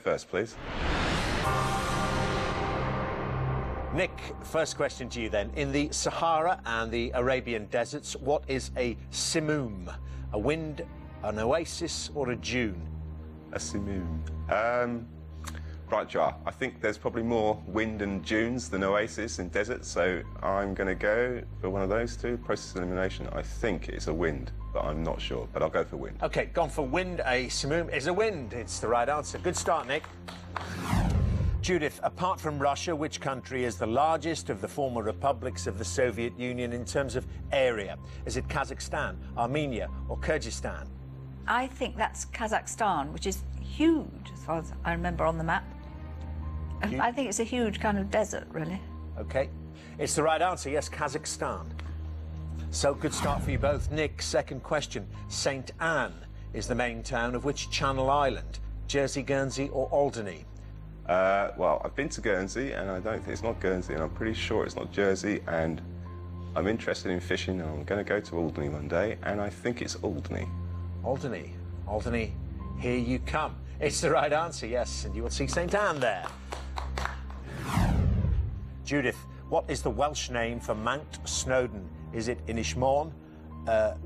First, please. Nick, first question to you then. In the Sahara and the Arabian deserts, what is a simoom? A wind, an oasis, or a dune? A simoom. Right, Jar. I think there's probably more wind and dunes than oasis in deserts, so I'm going to go for one of those two. Process elimination. I think it's a wind, but I'm not sure. But I'll go for wind. OK, gone for wind. A simoom is a wind. It's the right answer. Good start, Nick. Judith, apart from Russia, which country is the largest of the former republics of the Soviet Union in terms of area? Is it Kazakhstan, Armenia, or Kyrgyzstan? I think that's Kazakhstan, which is huge, as far as I remember on the map. I think it's a huge kind of desert, really. OK. It's the right answer, yes, Kazakhstan. So, good start for you both. Nick, second question. St Anne is the main town of which Channel Island? Jersey, Guernsey, or Alderney? Well, I've been to Guernsey, and I don't think it's not Guernsey, and I'm pretty sure it's not Jersey, and I'm interested in fishing, and I'm going to go to Alderney one day, and I think it's Alderney. Alderney. Alderney, here you come. It's the right answer, yes, and you will see St Anne there. Judith, what is the Welsh name for Mount Snowdon? Is it Ynys Môn,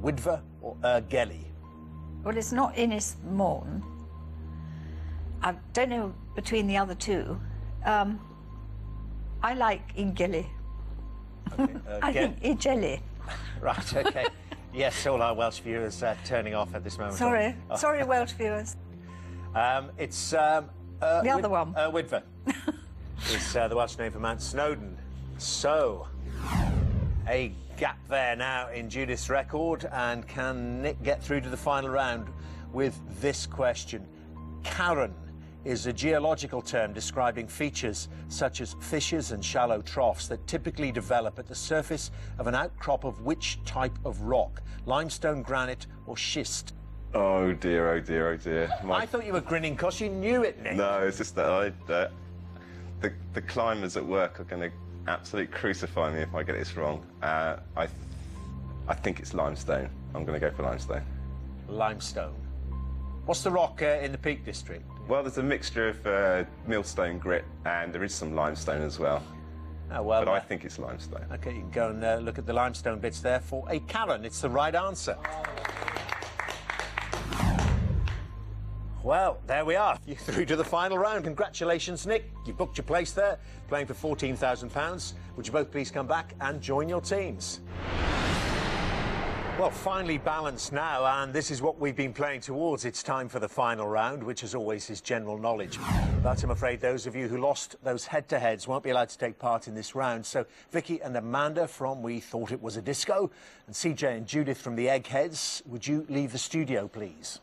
Wydfa, or Gelli? Well, it's not Ynys Môn. I don't know between the other two. I like Ingeli. Okay, I think Igelli. Right, OK. Yes, all our Welsh viewers turning off at this moment. Sorry. Sorry, Welsh viewers. It's... the other one. Wydfa. It's the Welsh name for Mount Snowdon. So, a gap there now in Judith's record, and can Nick get through to the final round with this question? Carron is a geological term describing features such as fissures and shallow troughs that typically develop at the surface of an outcrop of which type of rock? Limestone, granite, or schist? Oh dear, oh dear, oh dear. I thought you were grinning because you knew it, Nick. No, it's just that the climbers at work are going to absolutely crucify me if I get this wrong. I think it's limestone. I'm going to go for limestone. Limestone. What's the rock in the Peak District? Well, there's a mixture of millstone grit, and there is some limestone as well. Oh, well, but I think it's limestone. OK, you can go and look at the limestone bits there for a Carron. It's the right answer. Well, there we are. You're through to the final round. Congratulations, Nick. You booked your place there, playing for £14,000. Would you both please come back and join your teams? Well, finally balanced now, and this is what we've been playing towards. It's time for the final round, which, as always, is general knowledge. But I'm afraid those of you who lost those head-to-heads won't be allowed to take part in this round. So, Vicky and Amanda from We Thought It Was a Disco, and CJ and Judith from the Eggheads, would you leave the studio, please?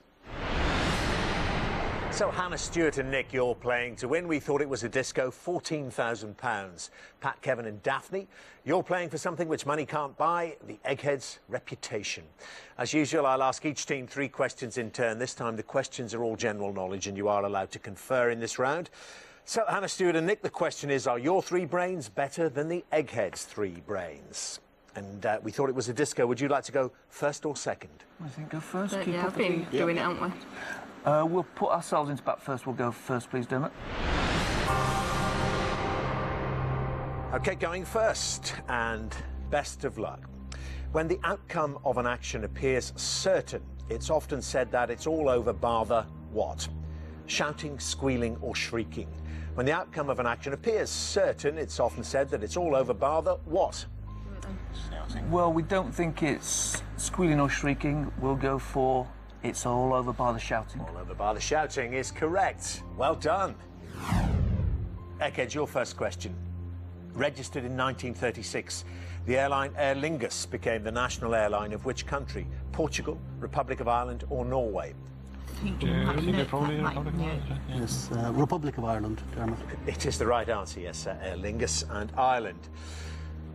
So, Hannah, Stuart and Nick, you're playing to win. We Thought It Was a Disco, £14,000. Pat, Kevin and Daphne, you're playing for something which money can't buy, the Eggheads' reputation. As usual, I'll ask each team 3 questions in turn. This time the questions are all general knowledge and you are allowed to confer in this round. So, Hannah, Stuart and Nick, the question is, are your 3 brains better than the Eggheads' 3 brains? And We Thought It Was a Disco. Would you like to go first or second? I think go first. Yeah, I've been doing it, haven't we? We'll put ourselves into bat first. We'll go first, please, Dermot. OK, going first, and best of luck. When the outcome of an action appears certain, it's often said that it's all over bar the what? Shouting, squealing, or shrieking. When the outcome of an action appears certain, it's often said that it's all over bar the what? Well, we don't think it's squealing or shrieking. We'll go for it's all over bar the shouting. All over bar the shouting is correct. Well done. Egghead, your first question. Registered in 1936, the airline Aer Lingus became the national airline of which country? Portugal, Republic of Ireland, or Norway? Yes, Republic of Ireland, Dermot. It is the right answer, yes, Aer Lingus and Ireland.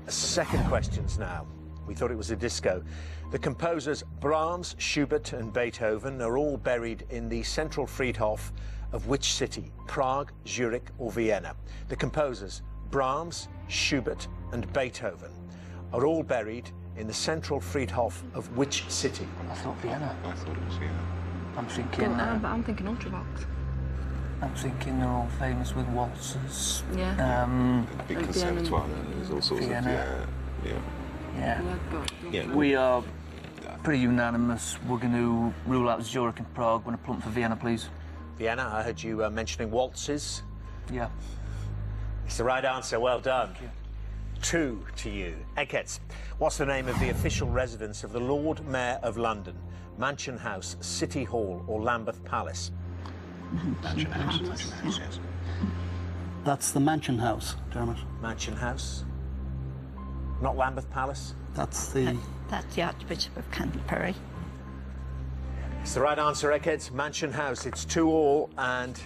Second questions now. We Thought It Was a Disco. The composers Brahms, Schubert and Beethoven are all buried in the central Friedhof of which city? Prague, Zurich or Vienna? The composers Brahms, Schubert and Beethoven are all buried in the central Friedhof of which city? I thought Vienna. I thought it was Vienna. I'm thinking... I'm thinking Ultravox. I'm thinking they're all famous with waltzes. Yeah. Big Like conservatoire, there's all sorts Vienna. of... Yeah. Yeah. We are pretty unanimous. We're going to rule out Zurich and Prague. We're going to plump for Vienna, please. Vienna, I heard you mentioning waltzes. Yeah. It's the right answer. Well done. 2 to you. Eggheads, what's the name of the official residence of the Lord Mayor of London? Mansion House, City Hall, or Lambeth Palace? Mansion House, yes. That's the Mansion House, Dermot. Mansion House? Not Lambeth Palace? That's the... That's the Archbishop of Canterbury. It's the right answer, Eggheads. Mansion House. It's 2-2, and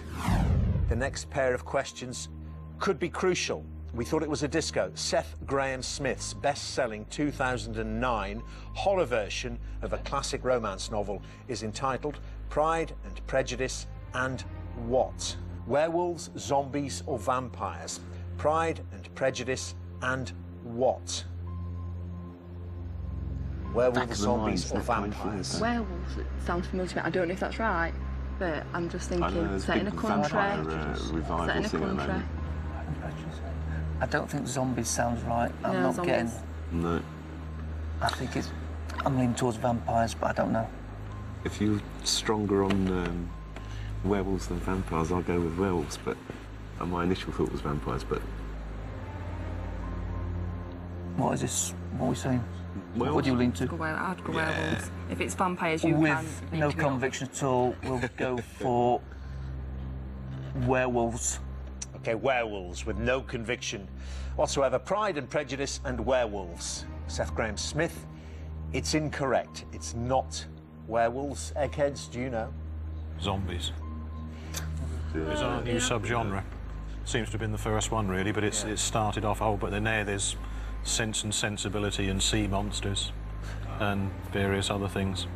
the next pair of questions could be crucial. We thought it was a disco. Seth Grahame-Smith's best-selling 2009 horror version of a classic romance novel is entitled Pride and Prejudice and what? Werewolves, zombies, or vampires? Pride and Prejudice and what? Werewolves, zombies, or vampires? Werewolves, it sounds familiar to me. I don't know if that's right, but I'm just thinking set in a country. Set in a country. I don't think zombies sounds right. I'm No, not zombies. getting... No. I think it's... I'm leaning towards vampires, but I don't know. If you're stronger on werewolves than vampires, I'll go with werewolves, but my initial thought was vampires, but... What is this? What are we saying? Werewolves. What do you lean to? I'd go werewolves. If it's vampires, you With can. no conviction at all, we'll go for werewolves. Okay, werewolves with no conviction whatsoever. Pride and Prejudice and werewolves. Seth Grahame-Smith, it's incorrect. It's not werewolves. Eggheads, do you know? Zombies. It's our new subgenre. Seems to have been the first one, really, but it's started off old, but then there's Sense and Sensibility and sea monsters and various other things.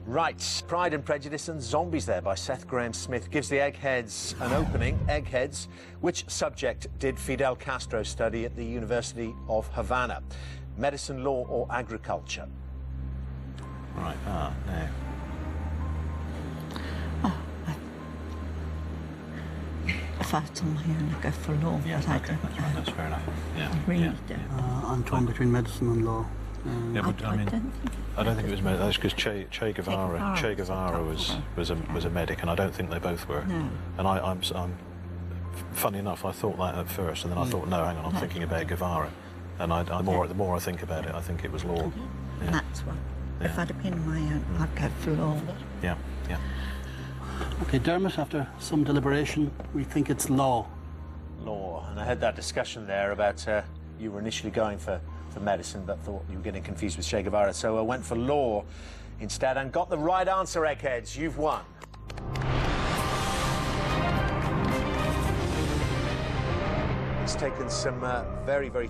Right, Pride and Prejudice and Zombies there by Seth Grahame-Smith gives the Eggheads an opening. Eggheads, which subject did Fidel Castro study at the University of Havana? Medicine, law, or agriculture? Right, no. If I was on my own, I'd go for law, Yeah, but I okay, don't that's fair enough. Yeah, I really yeah. don't. I'm torn between medicine and law. Yeah, but I mean, I don't think it was medic. That's because Che Guevara. Che Guevara was a medic, and I don't think they both were. No. And I'm funny enough, I thought that at first, and then I thought, no, hang on, I'm thinking about Guevara, and the more I think about it, I think it was law. Yeah. That's one. If Yeah. I'd have been on my own, I'd go for law. Yeah, yeah. OK, Dermot, after some deliberation, we think it's law. Law. And I had that discussion there about you were initially going for medicine, but thought you were getting confused with Che Guevara, so I went for law instead and got the right answer, Eggheads. You've won. It's taken some very, very